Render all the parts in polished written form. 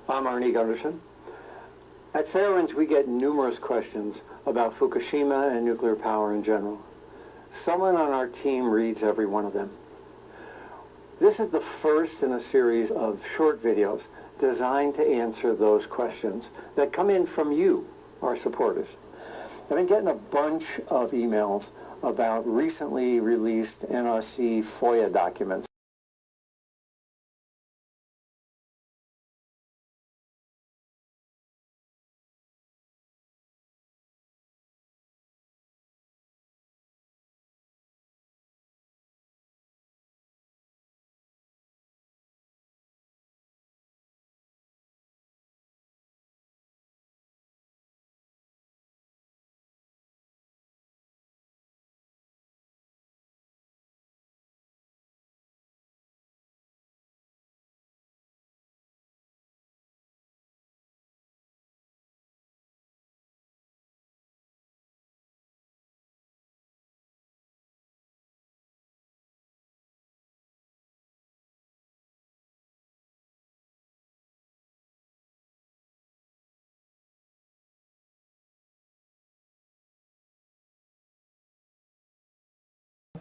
I'm Gundersen. At Fairwinds, we get numerous questions about Fukushima and nuclear power in general. Someone on our team reads every one of them. This is the first in a series of short videos designed to answer those questions that come in from you, our supporters. I've been getting a bunch of emails about recently released NRC FOIA documents.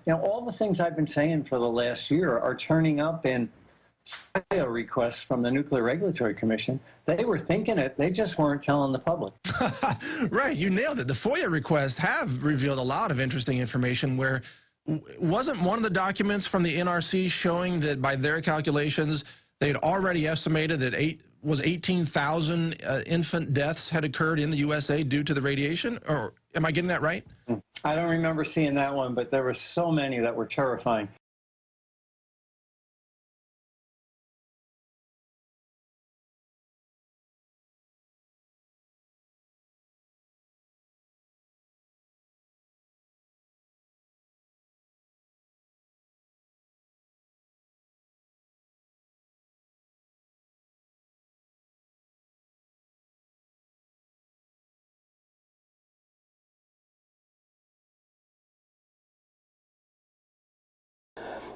Now, all the things I've been saying for the last year are turning up in FOIA requests from the Nuclear Regulatory Commission. They were thinking it, they just weren't telling the public. Right, you nailed it. The FOIA requests have revealed a lot of interesting information where wasn't one of the documents from the NRC showing that by their calculations, they had already estimated that 18,000 infant deaths had occurred in the USA due to the radiation? Or am I getting that right? I don't remember seeing that one, but there were so many that were terrifying.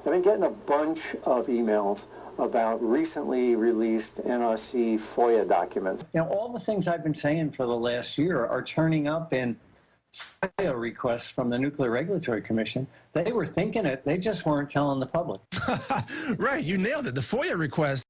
I've been getting a bunch of emails about recently released NRC FOIA documents. Now, all the things I've been saying for the last year are turning up in FOIA requests from the Nuclear Regulatory Commission. They were thinking it, they just weren't telling the public. Right, you nailed it. The FOIA request.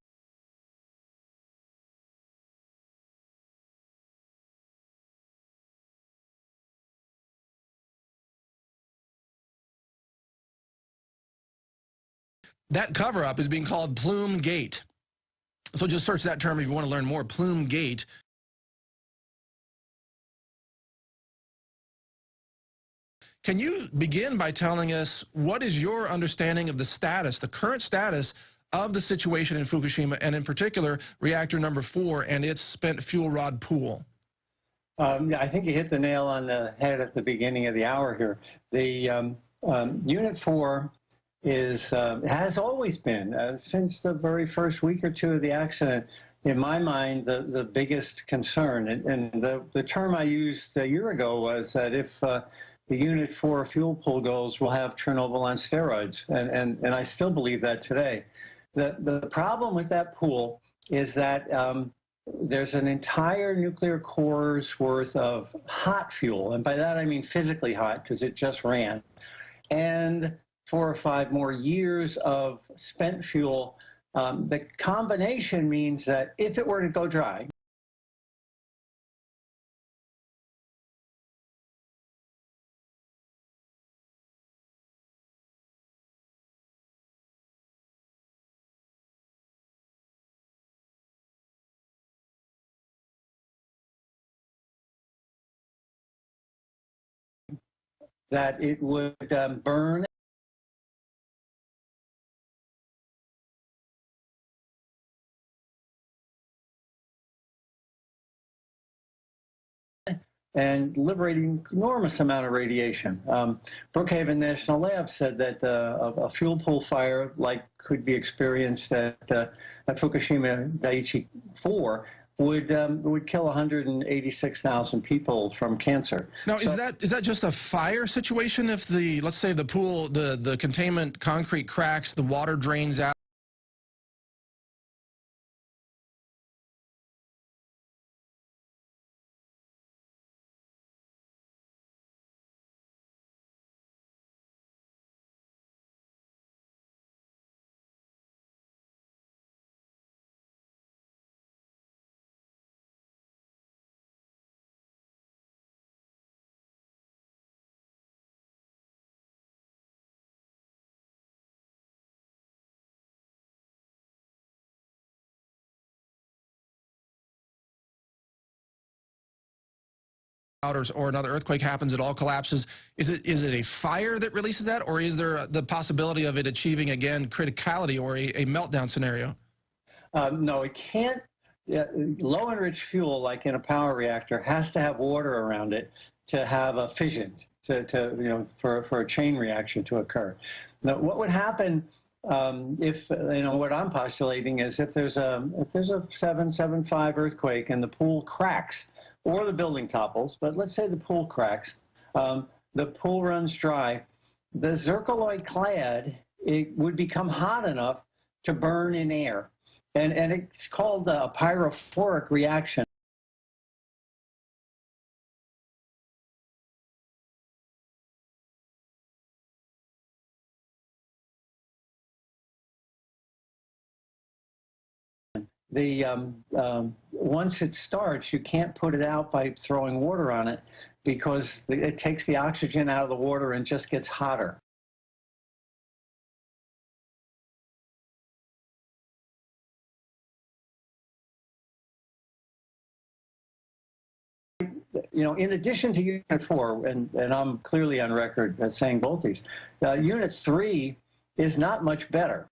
That cover-up is being called Plume-Gate. So just search that term if you want to learn more. Plume-Gate. Can you begin by telling us what is your understanding of the status, the current status of the situation in Fukushima, and in particular, reactor number 4 and its spent fuel rod pool? I think you hit the nail on the head at the beginning of the hour here. The Unit 4 has always been, since the very first week or two of the accident, in my mind, the biggest concern. And the term I used a year ago was that if the Unit 4 fuel pool goes, we'll have Chernobyl on steroids. And I still believe that today. The problem with that pool is that there's an entire nuclear core's worth of hot fuel. And by that, I mean physically hot, because it just ran. And 4 or 5 more years of spent fuel. The combination means that if it were to go dry, that it would burn and liberating enormous amount of radiation. Brookhaven National Lab said that a fuel pool fire like could be experienced at Fukushima Daiichi 4 would kill 186,000 people from cancer. Now, is that just a fire situation? If let's say the pool, the containment concrete cracks, the water drains out. or another earthquake happens, it all collapses. Is it a fire that releases that, or is there the possibility of it achieving, again, criticality or a meltdown scenario? No, it can't. Low enriched fuel, like in a power reactor, has to have water around it to have a fission, for a chain reaction to occur. Now, what would happen if, what I'm postulating is if there's a 7.5 earthquake and the pool cracks or the building topples, but let's say the pool cracks, the pool runs dry, the zircaloy clad, it would become hot enough to burn in air. And it's called a pyrophoric reaction. Once it starts, you can't put it out by throwing water on it because it takes the oxygen out of the water and just gets hotter. In addition to Unit 4, and I'm clearly on record as saying both these, Unit 3 is not much better.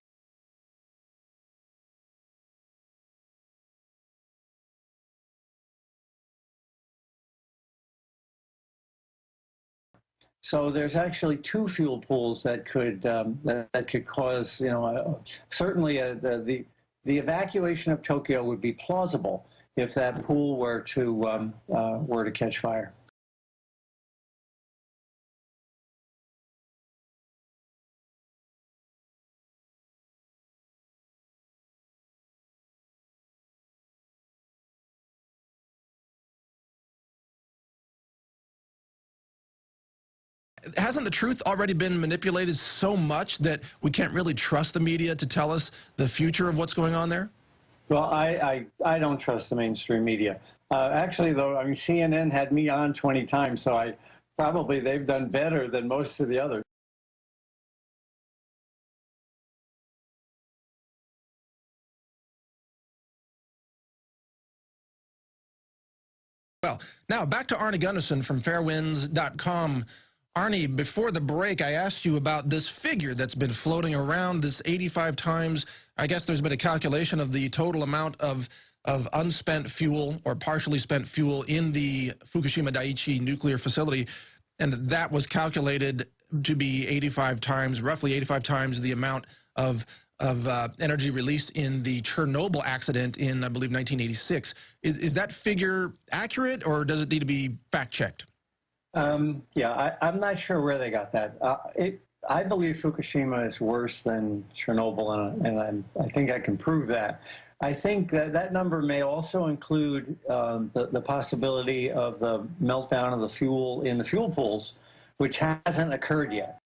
So there's actually 2 fuel pools that could cause, certainly the evacuation of Tokyo would be plausible if that pool were to catch fire. Hasn't the truth already been manipulated so much that we can't really trust the media to tell us the future of what's going on there? Well, I don't trust the mainstream media. Actually, though, I mean, CNN had me on 20 times, so they've done better than most of the others. Well, now back to Arnie Gundersen from fairwinds.com. Arnie, before the break, I asked you about this figure that's been floating around, this 85 times. I guess there's been a calculation of the total amount of unspent fuel or partially spent fuel in the Fukushima Daiichi nuclear facility, and that was calculated to be 85 times, roughly 85 times the amount of energy released in the Chernobyl accident in, I believe, 1986. Is that figure accurate, or does it need to be fact-checked? Yeah, I'm not sure where they got that. I believe Fukushima is worse than Chernobyl, and I think I can prove that. I think that number may also include the possibility of the meltdown of the fuel in the fuel pools, which hasn't occurred yet.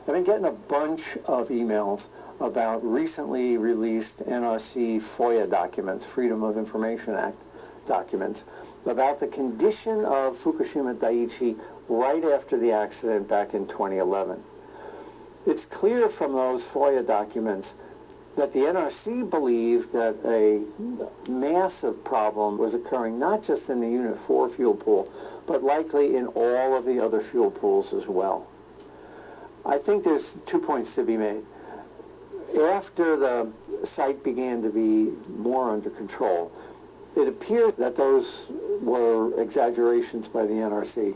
I've been getting a bunch of emails about recently released NRC FOIA documents, Freedom of Information Act documents, about the condition of Fukushima Daiichi right after the accident back in 2011. It's clear from those FOIA documents that the NRC believed that a massive problem was occurring not just in the Unit 4 fuel pool, but likely in all of the other fuel pools as well. I think there's 2 points to be made. After the site began to be more under control, it appeared that those were exaggerations by the NRC.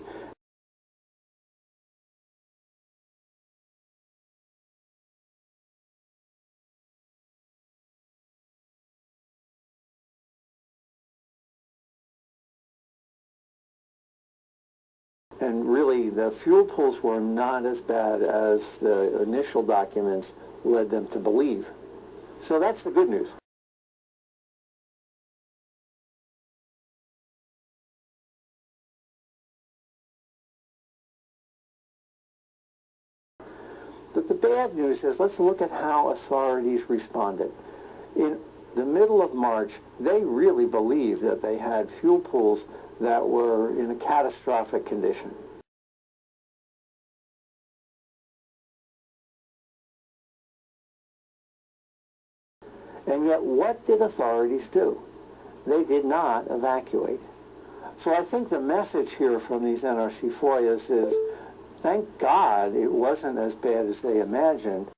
And really, the fuel pools were not as bad as the initial documents led them to believe. So that's the good news. But the bad news is, let's look at how authorities responded. In the middle of March, they really believed that they had fuel pools that were in a catastrophic condition. And yet, what did authorities do? They did not evacuate. So I think the message here from these NRC FOIAs is, thank God it wasn't as bad as they imagined.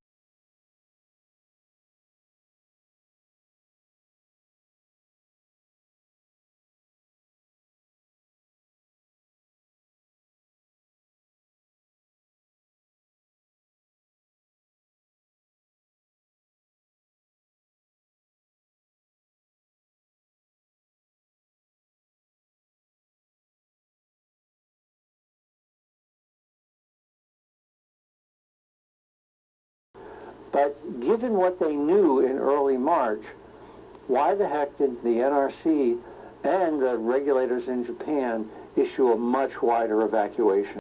But given what they knew in early March, why the heck did the NRC and the regulators in Japan issue a much wider evacuation?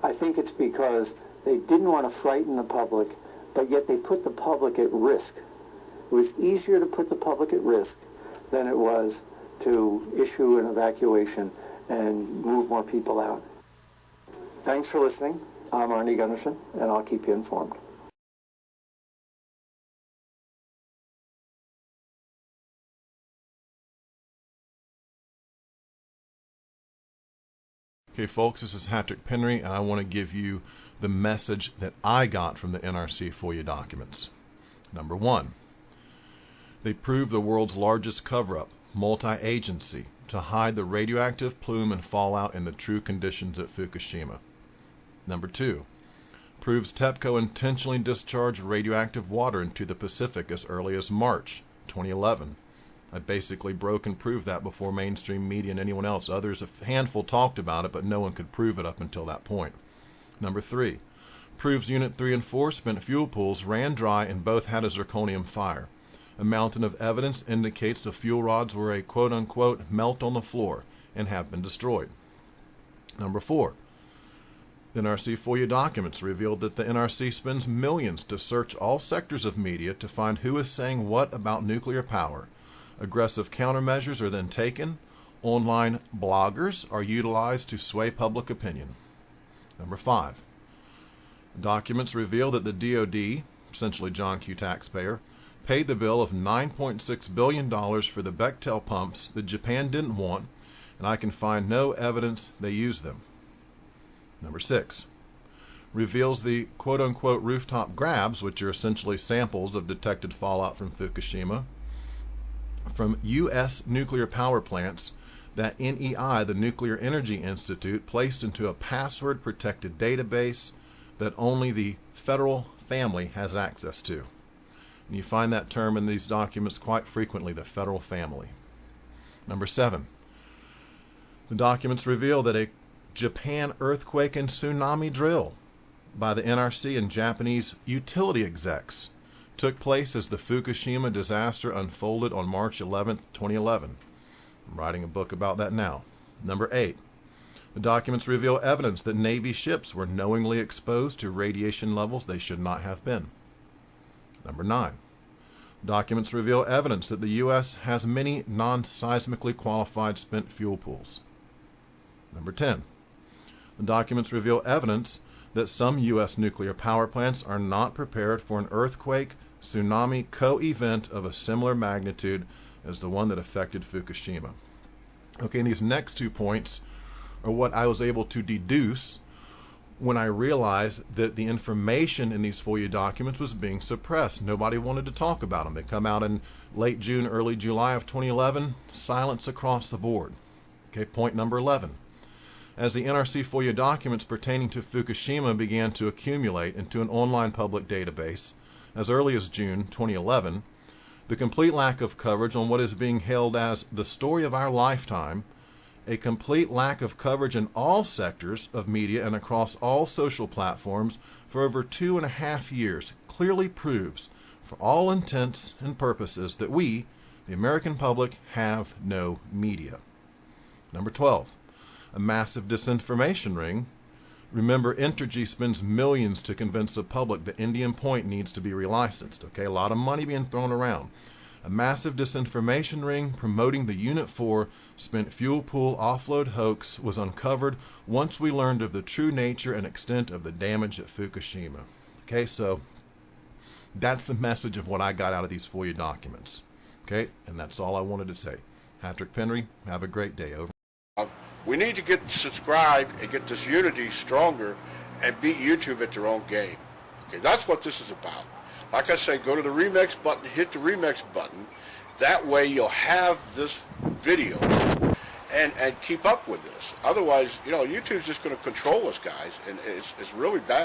I think it's because they didn't want to frighten the public, but yet they put the public at risk. It was easier to put the public at risk than it was to issue an evacuation and move more people out. Thanks for listening. I'm Arnie Gundersen, and I'll keep you informed. Okay, folks, this is HatrickPenry, and I want to give you the message that I got from the NRC FOIA documents. Number one, they proved the world's largest cover-up, multi-agency, to hide the radioactive plume and fallout in the true conditions at Fukushima. Number two, proves TEPCO intentionally discharged radioactive water into the Pacific as early as March 2011. I basically broke and proved that before mainstream media and anyone else. Others, a handful, talked about it, but no one could prove it up until that point. Number three, proves Unit 3 and 4 spent fuel pools ran dry and both had a zirconium fire. A mountain of evidence indicates the fuel rods were a quote-unquote melt on the floor and have been destroyed. Number four, the NRC FOIA documents revealed that the NRC spends millions to search all sectors of media to find who is saying what about nuclear power. Aggressive countermeasures are then taken. Online bloggers are utilized to sway public opinion. Number five, documents reveal that the DoD, essentially John Q. taxpayer, paid the bill of $9.6 billion for the Bechtel pumps that Japan didn't want, and I can find no evidence they used them. Number six, reveals the quote-unquote rooftop grabs, which are essentially samples of detected fallout from Fukushima, from U.S. nuclear power plants that NEI, the Nuclear Energy Institute, placed into a password-protected database that only the federal family has access to. And you find that term in these documents quite frequently, the federal family. Number seven, the documents reveal that a Japan earthquake and tsunami drill by the NRC and Japanese utility execs took place as the Fukushima disaster unfolded on March 11, 2011. I'm writing a book about that now. Number eight, the documents reveal evidence that Navy ships were knowingly exposed to radiation levels they should not have been. Number nine, documents reveal evidence that the U.S. has many non-seismically qualified spent fuel pools. Number 10, the documents reveal evidence that some U.S. nuclear power plants are not prepared for an earthquake, tsunami co-event of a similar magnitude as the one that affected Fukushima. Okay, and these next 2 points are what I was able to deduce when I realized that the information in these FOIA documents was being suppressed. Nobody wanted to talk about them. They come out in late June, early July of 2011, silence across the board. Okay, point number 11. As the NRC FOIA documents pertaining to Fukushima began to accumulate into an online public database as early as June 2011, the complete lack of coverage on what is being hailed as the story of our lifetime, a complete lack of coverage in all sectors of media and across all social platforms for over 2.5 years clearly proves, for all intents and purposes, that we, the American public, have no media. Number 12. a massive disinformation ring. Remember, Entergy spends millions to convince the public that Indian Point needs to be relicensed. Okay, a lot of money being thrown around. A massive disinformation ring promoting the Unit 4 spent fuel pool offload hoax was uncovered once we learned of the true nature and extent of the damage at Fukushima. Okay, so that's the message of what I got out of these FOIA documents. Okay, and that's all I wanted to say. HatrickPenry, have a great day. Over. We need to get subscribed and get this unity stronger and beat YouTube at their own game. Okay, that's what this is about. Like I say, go to the remix button, hit the remix button. That way you'll have this video and keep up with this. Otherwise, YouTube's just going to control us, guys, and it's really bad.